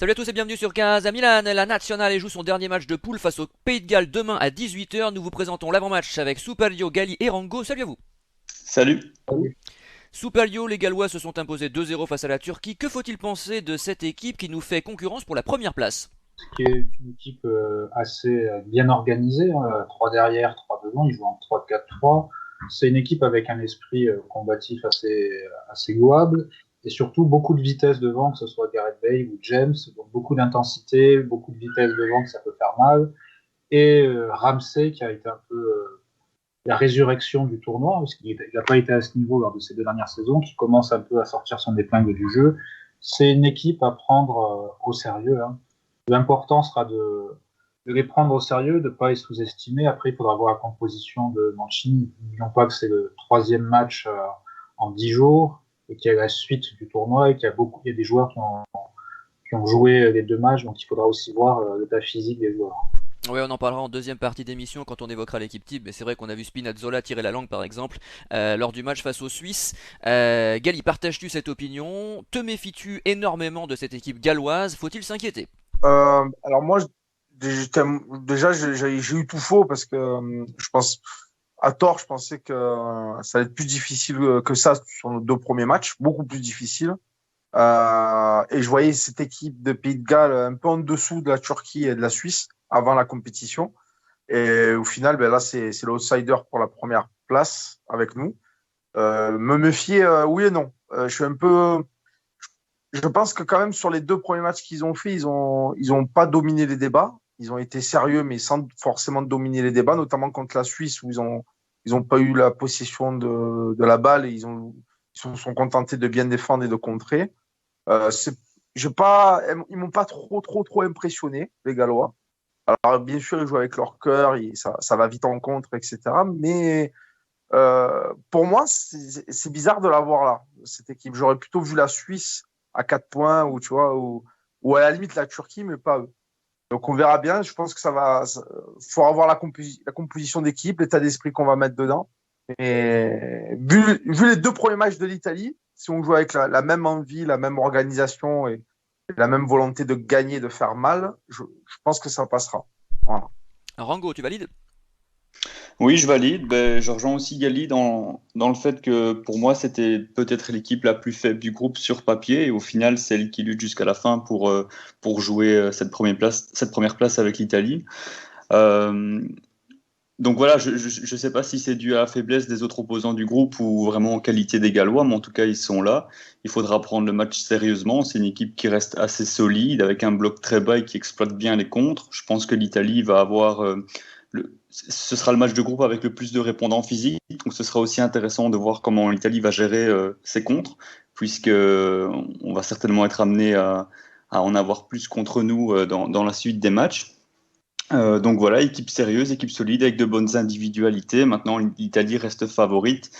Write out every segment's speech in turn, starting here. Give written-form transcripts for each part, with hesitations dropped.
Salut à tous et bienvenue sur 15 à Milan. La Nazionale joue son dernier match de poule face au Pays de Galles demain à 18h. Nous vous présentons l'avant-match avec Superlio, Galli et Rango. Salut à vous. Salut. Superlio, les Gallois se sont imposés 2-0 face à la Turquie. Que faut-il penser de cette équipe qui nous fait concurrence pour la première place? Qui est une équipe assez bien organisée, hein, 3 derrière, 3 devant, ils jouent en 3-4-3. C'est une équipe avec un esprit combatif assez louable et surtout beaucoup de vitesse devant, que ce soit Gareth Bale ou James, donc beaucoup d'intensité, beaucoup de vitesse devant, que ça peut faire mal. Et Ramsey qui a été un peu la résurrection du tournoi, parce qu'il n'a pas été à ce niveau lors de ces 2 dernières saisons, qui commence un peu à sortir son épingle du jeu. C'est une équipe à prendre au sérieux, hein. L'important sera de les prendre au sérieux, de ne pas les sous-estimer. Après, il faudra voir la composition de Mancini. N'oublions pas que c'est le 3e match en 10 jours et qu'il y a la suite du tournoi et qu'il y a des joueurs qui ont joué les 2 matchs, donc il faudra aussi voir l'état physique des joueurs. Oui, on en parlera en deuxième partie d'émission quand on évoquera l'équipe type, mais c'est vrai qu'on a vu Spinazzola tirer la langue par exemple lors du match face aux Suisses. Gali, partages-tu cette opinion? Te méfies-tu énormément de cette équipe galloise? Faut-il s'inquiéter? Alors moi, déjà, j'ai eu tout faux parce que je pense, à tort, je pensais que ça allait être plus difficile que ça sur nos 2 premiers matchs, beaucoup plus difficile. Et je voyais cette équipe de Pays de Galles un peu en dessous de la Turquie et de la Suisse avant la compétition. Et au final, ben là, c'est l'outsider pour la première place avec nous. Me méfier, oui et non. Je suis un peu. Je pense que quand même sur les 2 premiers matchs qu'ils ont fait, ils ont pas dominé les débats. Ils ont été sérieux, mais sans forcément dominer les débats, notamment contre la Suisse où ils ont pas eu la possession de la balle et ils se sont contentés de bien défendre et de contrer. C'est, ils m'ont pas trop impressionné, les Gallois. Alors bien sûr, ils jouent avec leur cœur, ça va vite en contre, etc. Mais pour moi, c'est bizarre de l'avoir là, cette équipe. J'aurais plutôt vu la Suisse à 4 points ou tu vois ou à la limite la Turquie, mais pas eux. Donc on verra bien. Je pense que faut avoir la composition d'équipe, l'état d'esprit qu'on va mettre dedans. Et vu les 2 premiers matchs de l'Italie, si on joue avec la même envie, la même organisation et la même volonté de gagner, de faire mal, je pense que ça passera. Voilà. Rango, tu valides? Oui, je valide. Ben, je rejoins aussi Gali dans le fait que pour moi, c'était peut-être l'équipe la plus faible du groupe sur papier et au final, celle qui lutte jusqu'à la fin pour jouer cette première place avec l'Italie. Euh, donc voilà, je ne sais pas si c'est dû à la faiblesse des autres opposants du groupe ou vraiment en qualité des Gallois, mais en tout cas, ils sont là. Il faudra prendre le match sérieusement. C'est une équipe qui reste assez solide, avec un bloc très bas et qui exploite bien les contres. Je pense que l'Italie va avoir ce sera le match de groupe avec le plus de répondants physiques. Donc ce sera aussi intéressant de voir comment l'Italie va gérer ses contres, puisque on va certainement être amené à en avoir plus contre nous dans la suite des matchs. Donc voilà, équipe sérieuse, équipe solide avec de bonnes individualités. Maintenant, l'Italie reste favorite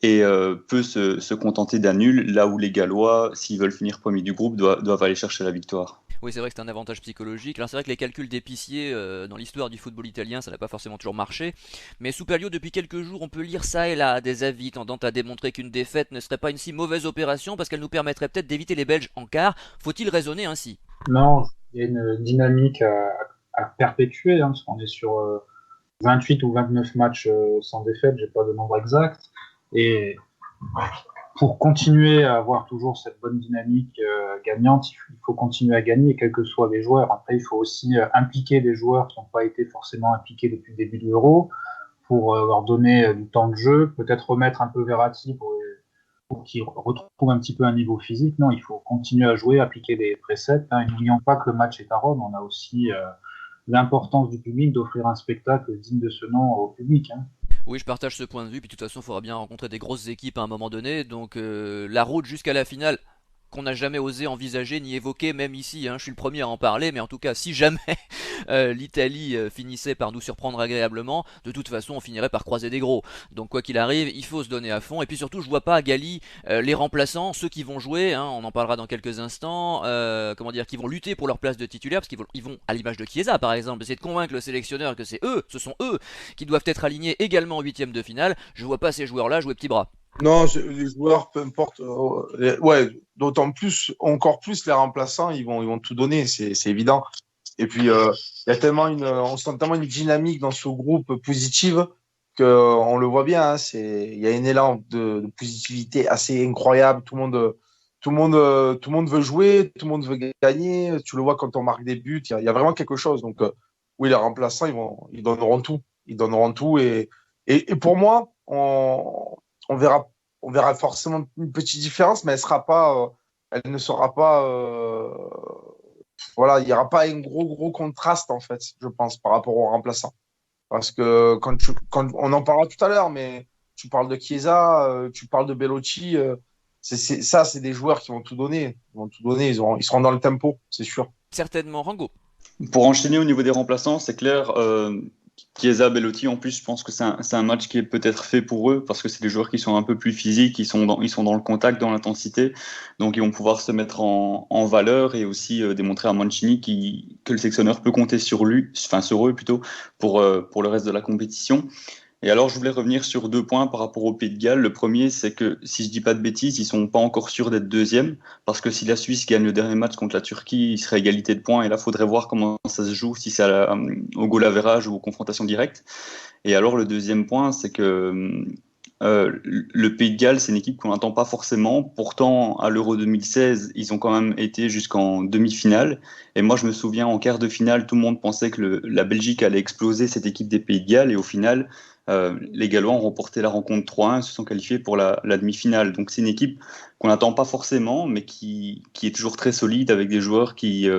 et peut se contenter d'un nul, là où les Gallois, s'ils veulent finir premier du groupe, doivent aller chercher la victoire. Oui, c'est vrai que c'est un avantage psychologique. Alors c'est vrai que les calculs d'épicier dans l'histoire du football italien, ça n'a pas forcément toujours marché. Mais sous Pelliot, depuis quelques jours, on peut lire ça et là des avis tendant à démontrer qu'une défaite ne serait pas une si mauvaise opération parce qu'elle nous permettrait peut-être d'éviter les Belges en quart. Faut-il raisonner ainsi? Non, il y a une dynamique à perpétuer, hein, parce qu'on est sur 28 ou 29 matchs sans défaite, j'ai pas de nombre exact. Et pour continuer à avoir toujours cette bonne dynamique gagnante, il faut continuer à gagner, quels que soient les joueurs. Après, il faut aussi impliquer des joueurs qui n'ont pas été forcément impliqués depuis le début de l'Euro, pour leur donner du temps de jeu, peut-être remettre un peu Verratti pour qu'ils retrouvent un petit peu un niveau physique. Non, il faut continuer à jouer, appliquer des préceptes, hein. Et n'oublions pas que le match est à Rome, on a aussi l'importance du public, d'offrir un spectacle digne de ce nom au public, hein. Oui, je partage ce point de vue. Puis de toute façon, il faudra bien rencontrer des grosses équipes à un moment donné. Donc la route jusqu'à la finale, qu'on n'a jamais osé envisager ni évoquer, même ici, hein, je suis le premier à en parler, mais en tout cas, si jamais l'Italie finissait par nous surprendre agréablement, de toute façon, on finirait par croiser des gros. Donc quoi qu'il arrive, il faut se donner à fond. Et puis surtout, je vois pas à Gali les remplaçants, ceux qui vont jouer, hein, on en parlera dans quelques instants, comment dire, qui vont lutter pour leur place de titulaire, parce qu'ils vont à l'image de Chiesa par exemple, essayer de convaincre le sélectionneur que c'est eux, ce sont eux qui doivent être alignés également en huitième de finale. Je vois pas ces joueurs-là jouer petit bras. Non, les joueurs, peu importe. Ouais, d'autant plus, encore plus les remplaçants, ils vont tout donner, c'est évident. Et puis, il y a tellement on sent tellement une dynamique dans ce groupe positive que on le voit bien. Hein, il y a un élan de positivité assez incroyable. Tout le monde veut jouer, tout le monde veut gagner. Tu le vois quand on marque des buts. Il y a vraiment quelque chose. Donc, oui, les remplaçants, ils donneront tout. Ils donneront tout. Et pour moi, on verra, on verra forcément une petite différence, mais elle ne sera pas. Voilà, il n'y aura pas un gros contraste en fait, je pense, par rapport aux remplaçants. Parce que quand on en parlera tout à l'heure, mais tu parles de Chiesa, tu parles de Bellotti, ça, c'est des joueurs qui vont tout donner. Ils vont tout donner, ils seront dans le tempo, c'est sûr. Certainement, Rango. Pour enchaîner au niveau des remplaçants, c'est clair, Chiesa, Bellotti, en plus, je pense que c'est un match qui est peut-être fait pour eux, parce que c'est des joueurs qui sont un peu plus physiques, ils sont dans le contact, dans l'intensité, donc ils vont pouvoir se mettre en valeur et aussi démontrer à Mancini que le sélectionneur peut compter sur lui, enfin sur eux plutôt, pour le reste de la compétition. Et alors, je voulais revenir sur 2 points par rapport au Pays de Galles. Le premier, c'est que, si je dis pas de bêtises, ils sont pas encore sûrs d'être deuxième, parce que si la Suisse gagne le dernier match contre la Turquie, il serait égalité de points, et là, faudrait voir comment ça se joue, si c'est au goal average ou aux confrontations directes. Et alors, le deuxième point, c'est que le Pays de Galles, c'est une équipe qu'on n'entend pas forcément. Pourtant, à l'Euro 2016, ils ont quand même été jusqu'en demi-finale. Et moi, je me souviens, en quart de finale, tout le monde pensait que la Belgique allait exploser cette équipe des Pays de Galles. Et au final, les Gallois ont remporté la rencontre 3-1 et se sont qualifiés pour la demi-finale. Donc, c'est une équipe qu'on n'attend pas forcément, mais qui est toujours très solide, avec des joueurs qui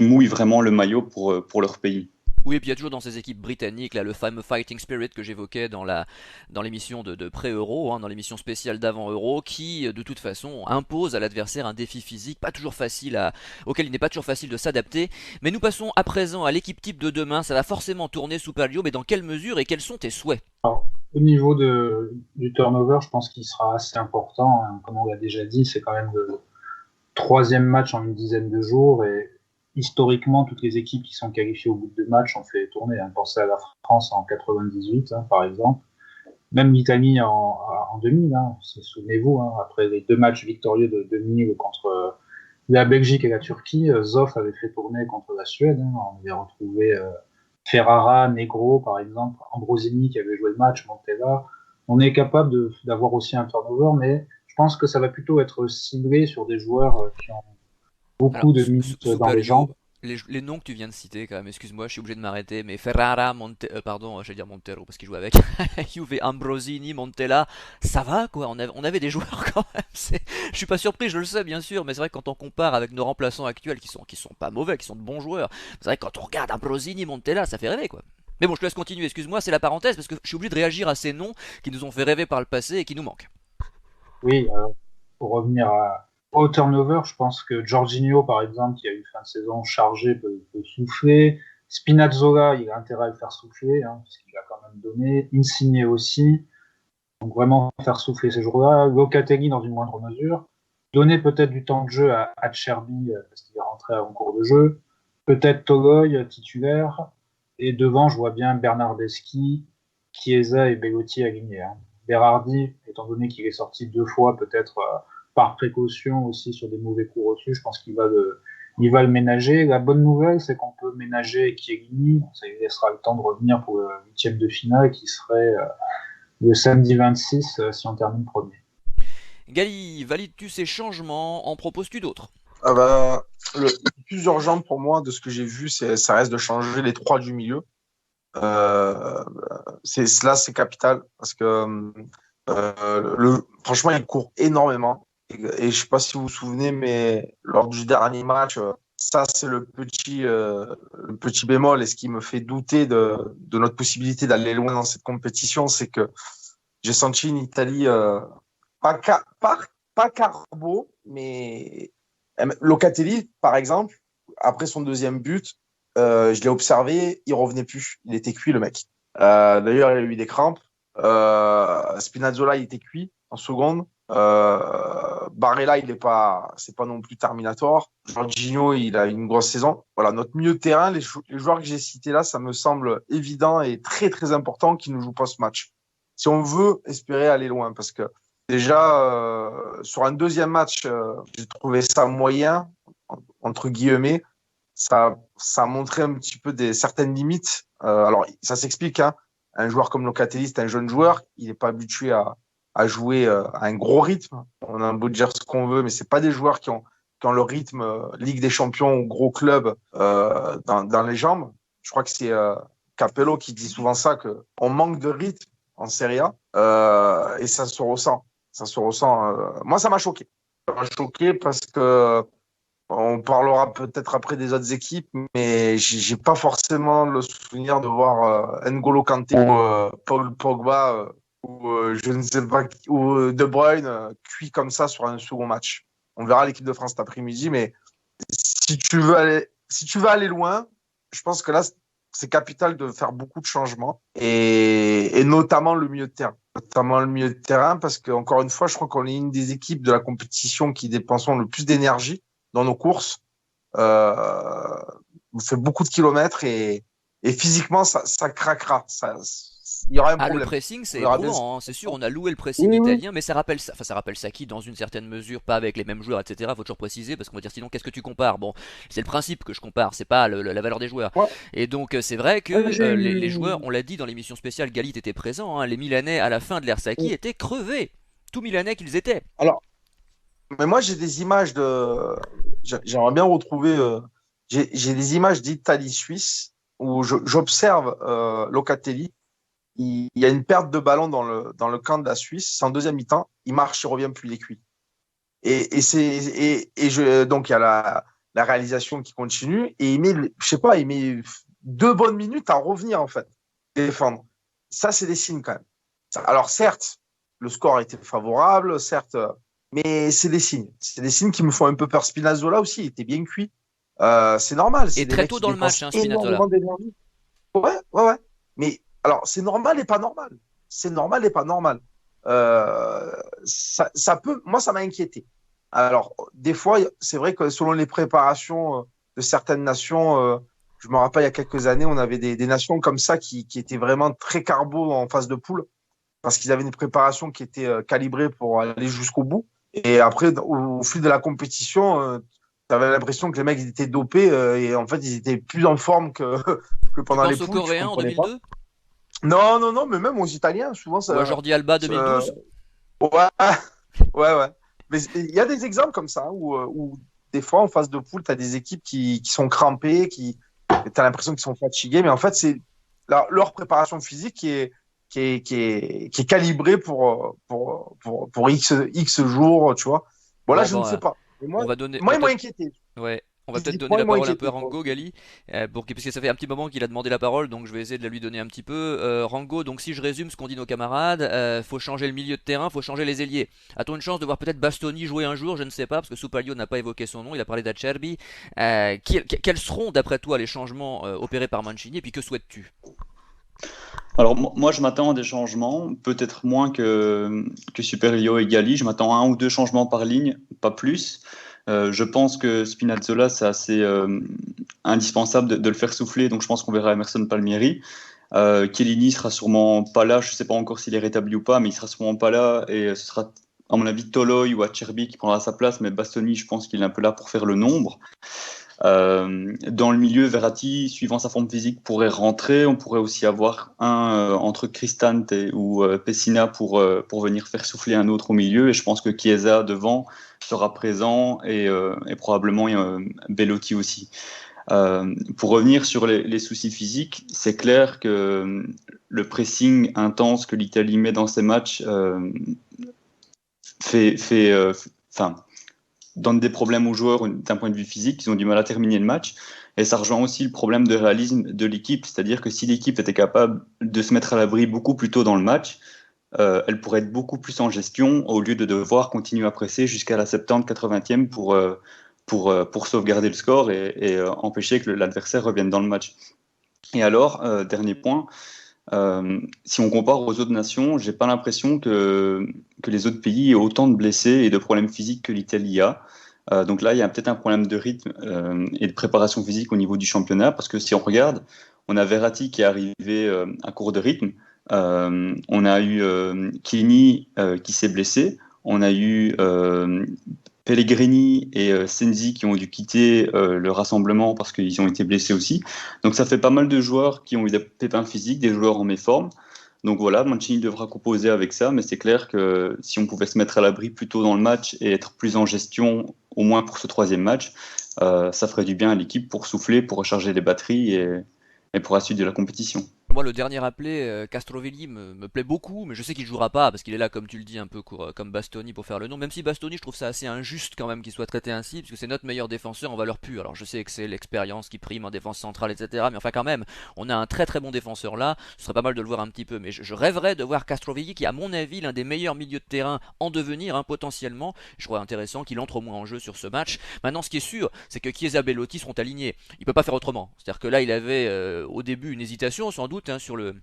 mouillent vraiment le maillot pour leur pays. Oui, et puis il y a toujours dans ces équipes britanniques là, le fameux fighting spirit que j'évoquais dans l'émission de pré-Euro, hein, dans l'émission spéciale d'avant-Euro, qui de toute façon impose à l'adversaire un défi physique pas toujours auquel il n'est pas toujours facile de s'adapter. Mais nous passons à présent à l'équipe type de demain. Ça va forcément tourner sous Palio, mais dans quelle mesure et quels sont tes souhaits? Alors, au niveau du turnover, je pense qu'il sera assez important. Hein. Comme on l'a déjà dit, c'est quand même le troisième match en une dizaine de jours et historiquement, toutes les équipes qui sont qualifiées au bout de 2 matchs ont fait tourner. Hein. Pensez à la France en 98, hein, par exemple. Même l'Italie en 2000, hein. Souvenez-vous, hein, après les 2 matchs victorieux de 2000 contre la Belgique et la Turquie, Zoff avait fait tourner contre la Suède. Hein. On avait retrouvé Ferrara, Negro, par exemple, Ambrosini qui avait joué le match, Montella. On est capable d'avoir aussi un turnover, mais je pense que ça va plutôt être ciblé sur des joueurs qui ont Alors, beaucoup de minutes sous dans les Palio, jambes. les noms que tu viens de citer, quand même, excuse-moi, je suis obligé de m'arrêter, mais Ferrara, pardon, j'allais dire Montero parce qu'il jouait avec Juve, Ambrosini, Montella, ça va quoi, on avait des joueurs quand même, je suis pas surpris, je le sais bien sûr, mais c'est vrai que quand on compare avec nos remplaçants actuels qui sont pas mauvais, qui sont de bons joueurs, c'est vrai que quand on regarde Ambrosini, Montella, ça fait rêver quoi. Mais bon, je te laisse continuer, excuse-moi, c'est la parenthèse, parce que je suis obligé de réagir à ces noms qui nous ont fait rêver par le passé et qui nous manquent. Oui, pour revenir au turnover, je pense que Jorginho, par exemple, qui a eu une fin de saison chargée, peut souffler. Spinazzola, il a intérêt à le faire souffler, hein, parce qu'il a quand même donné. Insigne aussi. Donc vraiment faire souffler ces joueurs-là. Locatelli dans une moindre mesure. Donner peut-être du temps de jeu à Acerbi, parce qu'il est rentré en cours de jeu. Peut-être Toloi, titulaire. Et devant, je vois bien Bernardeschi, Chiesa et Bellotti alignés. Hein. Berardi, étant donné qu'il est sorti 2 fois, peut-être par précaution aussi sur des mauvais coups reçus, je pense qu'il va le ménager. La bonne nouvelle, c'est qu'on peut ménager Chiellini. Ça lui laissera le temps de revenir pour le huitième de finale qui serait le samedi 26 si on termine premier. Gali, valides-tu ces changements? En proposes-tu d'autres? Ah bah, le plus urgent pour moi de ce que j'ai vu, ça reste de changer les trois du milieu. Euh, c'est capital parce que franchement, il court énormément. Et je sais pas si vous vous souvenez, mais lors du dernier match, ça, c'est le petit bémol. Et ce qui me fait douter de notre possibilité d'aller loin dans cette compétition, c'est que j'ai senti une Italie pas, pas carbo, mais Locatelli, par exemple, après son deuxième but, je l'ai observé, il revenait plus. Il était cuit, le mec. D'ailleurs, il a eu des crampes. Spinazzola, il était cuit en seconde. Barella, c'est pas non plus Terminator. Jorginho, il a une grosse saison. Voilà, notre milieu de terrain, les joueurs que j'ai cités là, ça me semble évident et très très important qu'ils ne jouent pas ce match. si on veut espérer aller loin. Parce que déjà, sur un deuxième match, j'ai trouvé ça moyen, entre guillemets. Ça montrait un petit peu certaines limites. Alors, ça s'explique, hein. Un joueur comme Locatelli, c'est un jeune joueur, il n'est pas habitué à jouer à un gros rythme. On a beau dire ce qu'on veut, mais c'est pas des joueurs qui ont le rythme Ligue des Champions ou gros club dans les jambes. Je crois que c'est Capello qui dit souvent ça, qu'on manque de rythme en Serie A, et ça se ressent. Ça se ressent. Moi, ça m'a choqué. Ça m'a choqué parce que on parlera peut-être après des autres équipes, mais j'ai pas forcément le souvenir de voir N'Golo Kanté ou Paul Pogba je ne sais pas ou De Bruyne cuit comme ça sur un second match. On verra l'équipe de France cet après-midi, mais si tu veux aller loin, je pense que là c'est capital de faire beaucoup de changements et notamment le milieu de terrain. Notamment le milieu de terrain parce que encore une fois, je crois qu'on est une des équipes de la compétition qui dépensons le plus d'énergie dans nos courses. On fait beaucoup de kilomètres et physiquement, ça craquera. Il y aura un problème. Le pressing, c'est éprouvant, hein. C'est sûr, on a loué le pressing italien, mais ça rappelle ça. Enfin, ça rappelle Saki dans une certaine mesure, pas avec les mêmes joueurs, etc. Faut toujours préciser, parce qu'on va dire sinon, qu'est-ce que tu compares? Bon, c'est le principe que je compare, c'est pas la valeur des joueurs. Ouais. Et donc, c'est vrai que les joueurs, on l'a dit dans l'émission spéciale, Galit était présent, hein, les Milanais à la fin de l'ère Saki étaient crevés. Tout Milanais qu'ils étaient. Alors, mais moi, j'ai des images de. J'aimerais bien retrouver. J'ai des images d'Italie-Suisse où j'observe Locatelli. Il y a une perte de ballon dans le camp de la Suisse. C'est en deuxième mi-temps. Il marche, il revient, puis il est cuit. Donc, il y a la réalisation qui continue. Et il met 2 bonnes minutes à revenir, en fait, défendre. Ça, c'est des signes, quand même. Alors, certes, le score était favorable, certes, mais c'est des signes. C'est des signes qui me font un peu peur. Spinazzola aussi, il était bien cuit. C'est normal. Et très tôt dans le match, hein, Spinazzola. Ouais. Mais alors, c'est normal et pas normal. C'est normal et pas normal. Ça peut, moi, ça m'a inquiété. Alors, des fois, c'est vrai que selon les préparations de certaines nations, je me rappelle il y a quelques années, on avait des nations comme ça qui étaient vraiment très carbo en phase de poule parce qu'ils avaient une préparation qui était calibrée pour aller jusqu'au bout. Et après, au fil de la compétition, tu avais l'impression que les mecs ils étaient dopés et en fait, ils étaient plus en forme que pendant les poules. Tu penses aux Coréens en 2002? Non, mais même aux Italiens, souvent ça. Ou à Jordi Alba 2012? Ouais. Mais il y a des exemples comme ça où des fois en phase de poule, tu as des équipes qui sont crampées, tu as l'impression qu'ils sont fatigués, mais en fait, c'est leur préparation physique qui est calibrée pour X jours, tu vois. Voilà, je ne sais pas. Moi, ils m'ont inquiété. Ouais. On va peut-être donner la parole un peu à Rango, Gali, parce que ça fait un petit moment qu'il a demandé la parole, donc je vais essayer de la lui donner un petit peu. Rango, donc si je résume ce qu'ont dit nos camarades, faut changer le milieu de terrain, faut changer les ailiers. A-t-on une chance de voir peut-être Bastoni jouer un jour? Je ne sais pas, parce que Soupalio n'a pas évoqué son nom, il a parlé d'Acerbi. Quels seront, d'après toi, les changements opérés par Mancini, et puis que souhaites-tu? Alors moi je m'attends à des changements, peut-être moins que Superio et Gali. Je m'attends à 1 ou 2 changements par ligne, pas plus. Je pense que Spinazzola, c'est assez indispensable de le faire souffler, donc je pense qu'on verra Emerson Palmieri. Chiellini sera sûrement pas là, je ne sais pas encore s'il est rétabli ou pas, mais il sera sûrement pas là, et ce sera à mon avis Toloi ou Acerbi qui prendra sa place, mais Bastoni, je pense qu'il est un peu là pour faire le nombre. Dans le milieu, Verratti, suivant sa forme physique, pourrait rentrer. On pourrait aussi avoir un entre Cristante ou Pessina pour venir faire souffler un autre au milieu. Et je pense que Chiesa devant sera présent et probablement Belotti aussi. Pour revenir sur les soucis physiques, c'est clair que le pressing intense que l'Italie met dans ses matchs donne des problèmes aux joueurs d'un point de vue physique, ils ont du mal à terminer le match. Et ça rejoint aussi le problème de réalisme de l'équipe, c'est-à-dire que si l'équipe était capable de se mettre à l'abri beaucoup plus tôt dans le match, elle pourrait être beaucoup plus en gestion au lieu de devoir continuer à presser jusqu'à la 70-80e pour sauvegarder le score et empêcher que l'adversaire revienne dans le match. Et alors, dernier point, si on compare aux autres nations, j'ai pas l'impression que les autres pays aient autant de blessés et de problèmes physiques que l'Italie a. Donc là, il y a peut-être un problème de rythme et de préparation physique au niveau du championnat, parce que si on regarde, on a Verratti qui est arrivé à court de rythme, On a eu Chiellini qui s'est blessé. On a eu Pellegrini et Sensi qui ont dû quitter le rassemblement parce qu'ils ont été blessés aussi. Donc ça fait pas mal de joueurs qui ont eu des pépins physiques, des joueurs en méforme. Donc voilà, Mancini devra composer avec ça, mais c'est clair que si on pouvait se mettre à l'abri plus tôt dans le match et être plus en gestion, au moins pour ce troisième match, ça ferait du bien à l'équipe pour souffler, pour recharger les batteries et pour la suite de la compétition. Moi, le dernier appelé, Castrovilli, me plaît beaucoup, mais je sais qu'il jouera pas parce qu'il est là, comme tu le dis, un peu comme Bastoni pour faire le nom. Même si Bastoni, je trouve ça assez injuste quand même qu'il soit traité ainsi, parce que c'est notre meilleur défenseur en valeur pure. Alors je sais que c'est l'expérience qui prime en défense centrale, etc. Mais enfin, quand même, on a un très très bon défenseur là. Ce serait pas mal de le voir un petit peu. Mais je rêverais de voir Castrovilli, qui, à mon avis, l'un des meilleurs milieux de terrain en devenir, hein, potentiellement. Je trouve intéressant qu'il entre au moins en jeu sur ce match. Maintenant, ce qui est sûr, c'est que Chiesa et Belotti seront alignés. Il peut pas faire autrement. C'est-à-dire que là, il avait au début une hésitation, sans doute, hein, sur le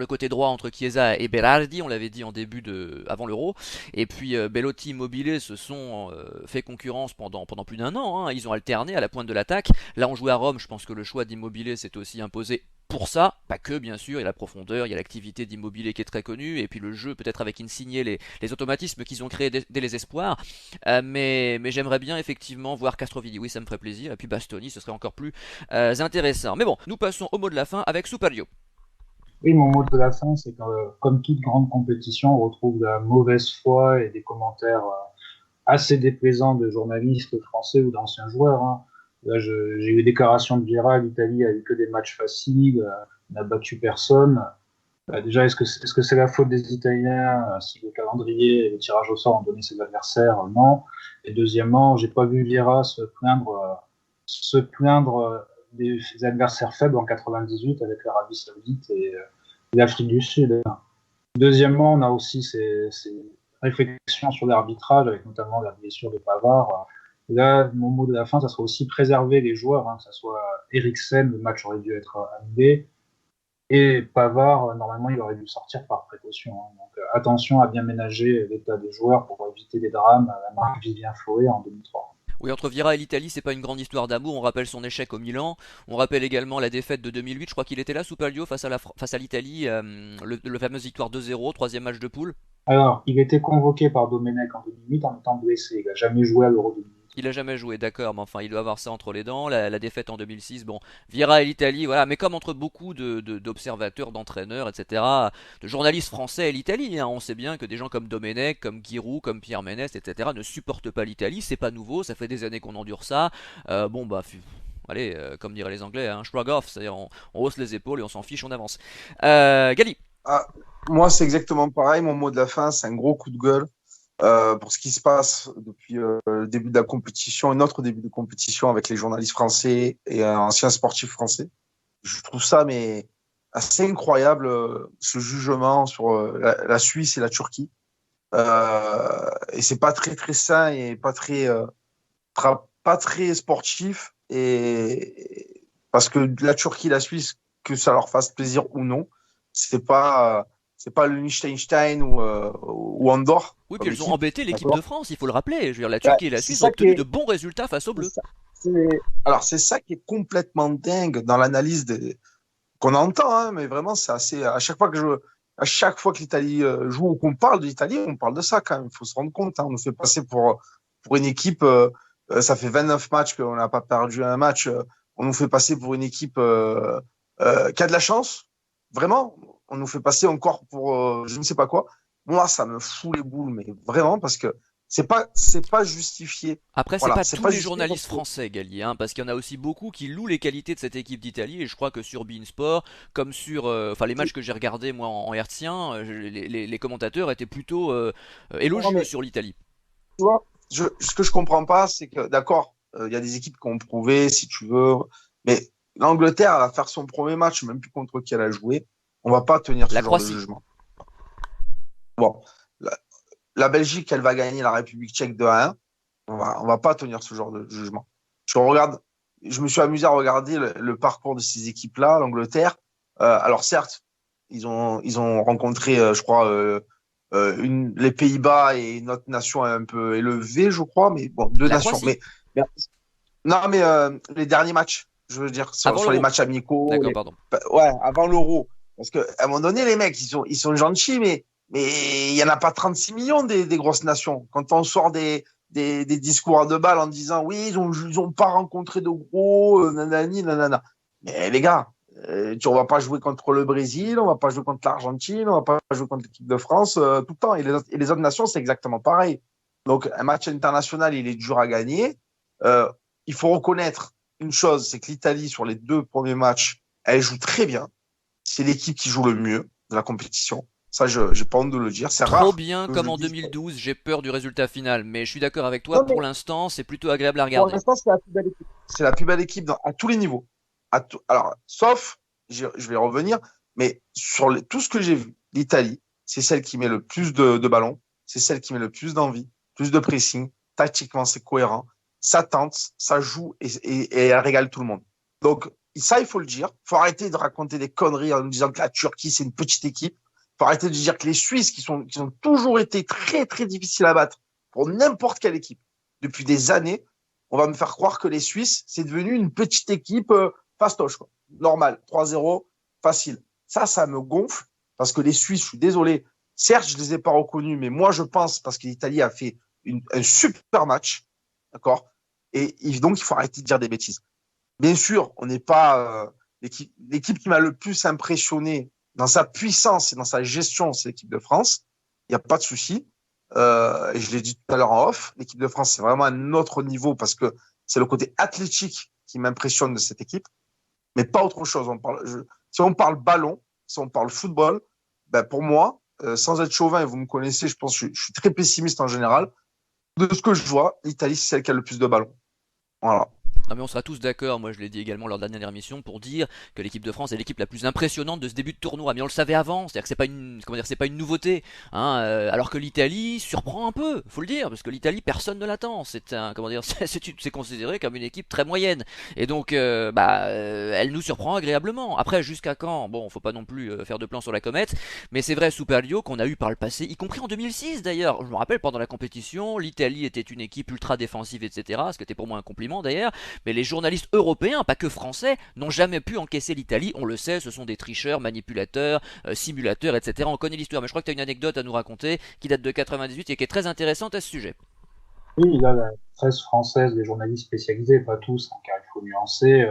côté droit entre Chiesa et Berardi, on l'avait dit avant l'Euro. Et puis Belotti, Immobile se sont fait concurrence pendant plus d'un an, hein. Ils ont alterné à la pointe de l'attaque. Là, on jouait à Rome, je pense que le choix d'Immobile s'est aussi imposé pour ça, pas que bien sûr, il y a la profondeur, il y a l'activité d'Immobile qui est très connue, et puis le jeu peut-être avec Insigne, les automatismes qu'ils ont créés dès les espoirs, mais j'aimerais bien effectivement voir Castrovilli, oui ça me ferait plaisir, et puis Bastoni ce serait encore plus intéressant. Mais bon, nous passons au mot de la fin avec Superio. Oui, mon mot de la fin, c'est que comme toute grande compétition, on retrouve de la mauvaise foi et des commentaires assez déplaisants de journalistes français ou d'anciens joueurs, hein. Là, j'ai eu des déclarations de Vieira, l'Italie a eu que des matchs faciles, n'a battu personne. Déjà, est-ce que c'est la faute des Italiens si le calendrier et le tirage au sort ont donné ses adversaires? Non. Et deuxièmement, j'ai pas vu Vieira se plaindre des adversaires faibles en 98 avec l'Arabie Saoudite et l'Afrique du Sud. Deuxièmement, on a aussi ces réflexions sur l'arbitrage avec notamment la blessure de Pavard. Là, mon mot de la fin, ça sera aussi préserver les joueurs, hein, que ce soit Eriksen, le match aurait dû être annulé, et Pavard, normalement, il aurait dû sortir par précaution, hein. Donc attention à bien ménager l'état des joueurs pour éviter des drames à la marque Vivien Foé en 2003. Oui, entre Vieira et l'Italie, c'est pas une grande histoire d'amour. On rappelle son échec au Milan. On rappelle également la défaite de 2008. Je crois qu'il était là, Superio, face à l'Italie. Le fameuse victoire 2-0, troisième match de poule. Alors, il était convoqué par Domenech en 2008 en étant blessé. Il n'a jamais joué à l'Euro 2008. Il a jamais joué, d'accord, mais enfin, il doit avoir ça entre les dents. La défaite en 2006, bon, Vieira et l'Italie, voilà. Mais comme entre beaucoup d'observateurs, d'entraîneurs, etc., de journalistes français et l'Italie, hein, on sait bien que des gens comme Domenech, comme Giroud, comme Pierre Ménès, etc., ne supportent pas l'Italie. C'est pas nouveau, ça fait des années qu'on endure ça. Bon, bah, allez, comme diraient les Anglais, hein, shrug off, c'est-à-dire on hausse les épaules et on s'en fiche, on avance. Gali. Ah, moi, c'est exactement pareil. Mon mot de la fin, c'est un gros coup de gueule pour ce qui se passe depuis le début de la compétition, notre début de compétition avec les journalistes français et anciens sportifs français. Je trouve ça mais assez incroyable, ce jugement sur la Suisse et la Turquie. Et c'est pas très très sain et pas très sportif. Et parce que la Turquie, la Suisse, que ça leur fasse plaisir ou non, c'est pas le Liechtenstein ou Andorre. Oui, puis elles ont embêté l'équipe de France, il faut le rappeler. Je veux dire, la Turquie et la Suisse ont obtenu de bons résultats face aux Bleus. Alors, c'est ça qui est complètement dingue dans l'analyse qu'on entend, hein, mais vraiment, c'est assez. À chaque fois que l'Italie joue ou qu'on parle de l'Italie, on parle de ça quand même. Il faut se rendre compte, hein. On nous fait passer pour une équipe. Ça fait 29 matchs qu'on n'a pas perdu un match. On nous fait passer pour une équipe qui a de la chance. Vraiment, on nous fait passer encore pour je ne sais pas quoi. Moi, ça me fout les boules, mais vraiment, parce que c'est pas justifié. Après, Voilà, c'est pas tous les journalistes français, Gallier, hein, parce qu'il y en a aussi beaucoup qui louent les qualités de cette équipe d'Italie, et je crois que sur beIN Sport, comme sur les matchs que j'ai regardés moi en hertzien, les commentateurs étaient plutôt élogieux sur l'Italie. Tu vois, ce que je comprends pas, c'est que, d'accord, il y a des équipes qui ont prouvé, si tu veux, mais l'Angleterre, elle va faire son premier match, même plus contre qui elle a joué. On va pas tenir ce genre de jugement. Bon, la Belgique, elle va gagner la République tchèque 2-1. On va pas tenir ce genre de jugement. Je me suis amusé à regarder le parcours de ces équipes-là, l'Angleterre. Alors certes, ils ont rencontré, je crois, les Pays-Bas et une autre nation un peu élevée, je crois, mais bon, deux nations. Mais les derniers matchs, je veux dire, sur les matchs amicaux. D'accord, pardon. Ouais, avant l'Euro. Parce qu'à un moment donné, les mecs, ils sont gentils, mais il n'y en a pas 36 millions des grosses nations. Quand on sort des discours à deux balles en disant oui, ils ont pas rencontré de gros, nanani, nanana. Mais les gars, on va pas jouer contre le Brésil, on va pas jouer contre l'Argentine, on va pas jouer contre l'équipe de France tout le temps. Et les autres nations, c'est exactement pareil. Donc, un match international, il est dur à gagner. Il faut reconnaître une chose, c'est que l'Italie, sur les 2 premiers matchs, elle joue très bien. C'est l'équipe qui joue le mieux de la compétition. Ça, je n'ai pas honte de le dire. C'est Trop rare bien que comme je en dise. 2012, j'ai peur du résultat final, mais je suis d'accord avec toi, Non, mais pour l'instant, c'est plutôt agréable à pour regarder. l'instant, c'est la plus belle équipe. C'est la plus belle équipe à tous les niveaux. Alors, sauf, je vais revenir, mais sur tout ce que j'ai vu, l'Italie, c'est celle qui met le plus de ballons, c'est celle qui met le plus d'envie, plus de pressing. Tactiquement, c'est cohérent. Ça tente, ça joue et elle régale tout le monde. Donc, ça, il faut le dire. Il faut arrêter de raconter des conneries en disant que la Turquie, c'est une petite équipe. Il faut arrêter de dire que les Suisses, qui ont toujours été très, très difficiles à battre pour n'importe quelle équipe depuis des années, on va me faire croire que les Suisses, c'est devenu une petite équipe fastoche, quoi. Normal, 3-0, facile. Ça me gonfle parce que les Suisses, je suis désolé, certes, je ne les ai pas reconnus, mais moi, je pense, parce que l'Italie a fait un super match, d'accord. Et donc, il faut arrêter de dire des bêtises. Bien sûr, on n'est pas l'équipe qui m'a le plus impressionné dans sa puissance et dans sa gestion, c'est l'équipe de France. Il n'y a pas de souci. Et je l'ai dit tout à l'heure en off, l'équipe de France, c'est vraiment un autre niveau parce que c'est le côté athlétique qui m'impressionne de cette équipe, mais pas autre chose. Si on parle ballon, si on parle football, ben pour moi, sans être chauvin, et vous me connaissez, je pense que je suis très pessimiste en général. De ce que je vois, l'Italie, c'est celle qui a le plus de ballons. Voilà. Non mais on sera tous d'accord, moi je l'ai dit également lors de la dernière émission, pour dire que l'équipe de France est l'équipe la plus impressionnante de ce début de tournoi. Mais on le savait avant, c'est-à-dire que c'est pas une nouveauté, hein, alors que l'Italie surprend un peu, faut le dire, parce que l'Italie personne ne l'attend. C'est considéré comme une équipe très moyenne, et donc elle nous surprend agréablement. Après jusqu'à quand, bon, faut pas non plus faire de plan sur la comète, mais c'est vrai Super Lio qu'on a eu par le passé, y compris en 2006 d'ailleurs. Je me rappelle pendant la compétition, l'Italie était une équipe ultra défensive, etc. Ce qui était pour moi un compliment d'ailleurs. Mais les journalistes européens, pas que français, n'ont jamais pu encaisser l'Italie. On le sait, ce sont des tricheurs, manipulateurs, simulateurs, etc. On connaît l'histoire, mais je crois que tu as une anecdote à nous raconter qui date de 98 et qui est très intéressante à ce sujet. Oui, là, la presse française, les journalistes spécialisés, pas tous, hein, car il faut nuancer.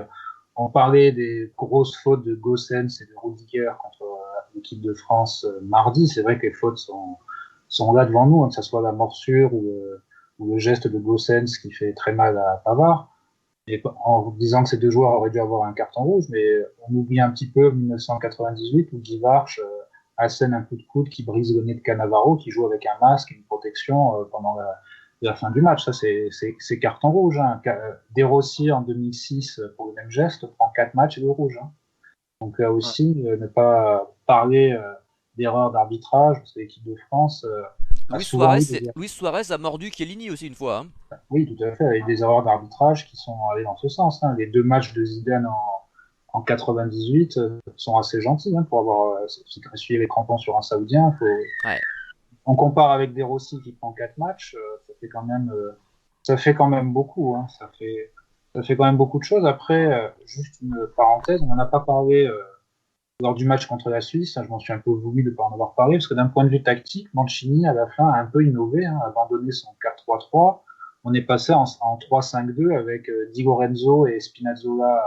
On parlait des grosses fautes de Gossens et de Rudiger contre l'équipe de France mardi. C'est vrai que les fautes sont là devant nous, hein, que ce soit la morsure ou le geste de Gossens qui fait très mal à Pavard. Et en disant que ces 2 joueurs auraient dû avoir un carton rouge, mais on oublie un petit peu 1998 où Guy Varch assène un coup de coude qui brise le nez de Cannavaro, qui joue avec un masque et une protection pendant la fin du match. Ça, c'est carton rouge. Hein. De Rossi, en 2006, pour le même geste, prend 4 matchs et 2 rouges. Hein. Donc là aussi, ne pas parler d'erreur d'arbitrage, parce que l'équipe de France a souvent eu des... Luis Suarez a mordu Chiellini aussi une fois. Hein. Oui, tout à fait, avec des erreurs d'arbitrage qui sont allées dans ce sens. Hein. Les 2 matchs de Zidane en 98 sont assez gentils, hein, pour avoir essuyé les crampons sur un Saoudien. Ouais. On compare avec De Rossi qui prend 4 matchs, ça fait quand même beaucoup. Hein. Ça fait quand même beaucoup de choses. Après, juste une parenthèse, on n'en a pas parlé lors du match contre la Suisse. Je m'en suis un peu voulu de ne pas en avoir parlé, parce que d'un point de vue tactique, Mancini, à la fin, a un peu innové, hein, abandonné son 4-3-3. On est passé en 3-5-2 avec Di Lorenzo et Spinazzola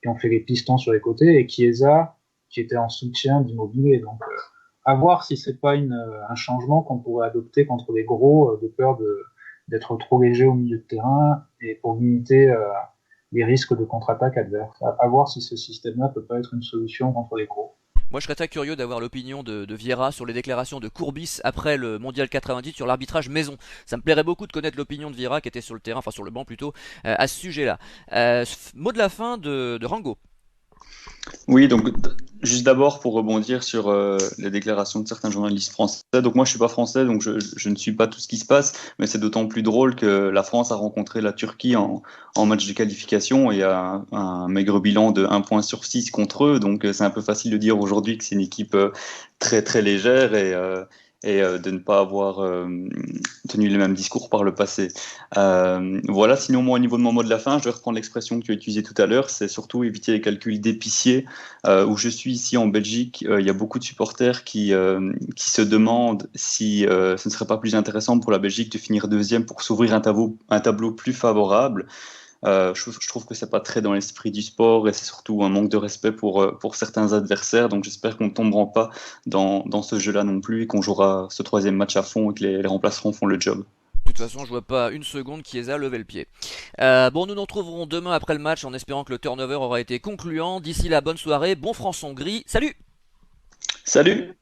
qui ont fait les pistons sur les côtés, et Chiesa qui était en soutien d'Immobilier. Donc, à voir si c'est pas un changement qu'on pourrait adopter contre les gros, de peur d'être trop léger au milieu de terrain et pour limiter les risques de contre-attaque adverse. À voir si ce système-là peut pas être une solution contre les gros. Moi, je serais très curieux d'avoir l'opinion de Vieira sur les déclarations de Courbis après le Mondial 98 sur l'arbitrage maison. Ça me plairait beaucoup de connaître l'opinion de Vieira qui était sur le terrain, enfin sur le banc plutôt, à ce sujet-là. Mot de la fin de Rango. Oui, donc juste d'abord pour rebondir sur les déclarations de certains journalistes français. Donc moi je suis pas français, donc je ne suis pas tout ce qui se passe, mais c'est d'autant plus drôle que la France a rencontré la Turquie en match de qualification et a un maigre bilan de 1 point sur 6 contre eux. Donc c'est un peu facile de dire aujourd'hui que c'est une équipe très très légère et de ne pas avoir tenu les mêmes discours par le passé. Voilà, sinon moi au niveau de mon mot de la fin, je vais reprendre l'expression que tu as utilisée tout à l'heure, c'est surtout éviter les calculs d'épicier. Où je suis ici en Belgique, il y a beaucoup de supporters qui se demandent si ce ne serait pas plus intéressant pour la Belgique de finir deuxième pour s'ouvrir un tableau plus favorable. Je trouve que c'est pas très dans l'esprit du sport et c'est surtout un manque de respect pour certains adversaires. Donc j'espère qu'on ne tombera pas dans ce jeu-là non plus et qu'on jouera ce troisième match à fond et que les remplaçants font le job. De toute façon, je vois pas une seconde Chiesa lever le pied. Bon, nous nous retrouverons demain après le match en espérant que le turnover aura été concluant. D'ici là, bonne soirée, bon France-Hongrie, salut! Salut!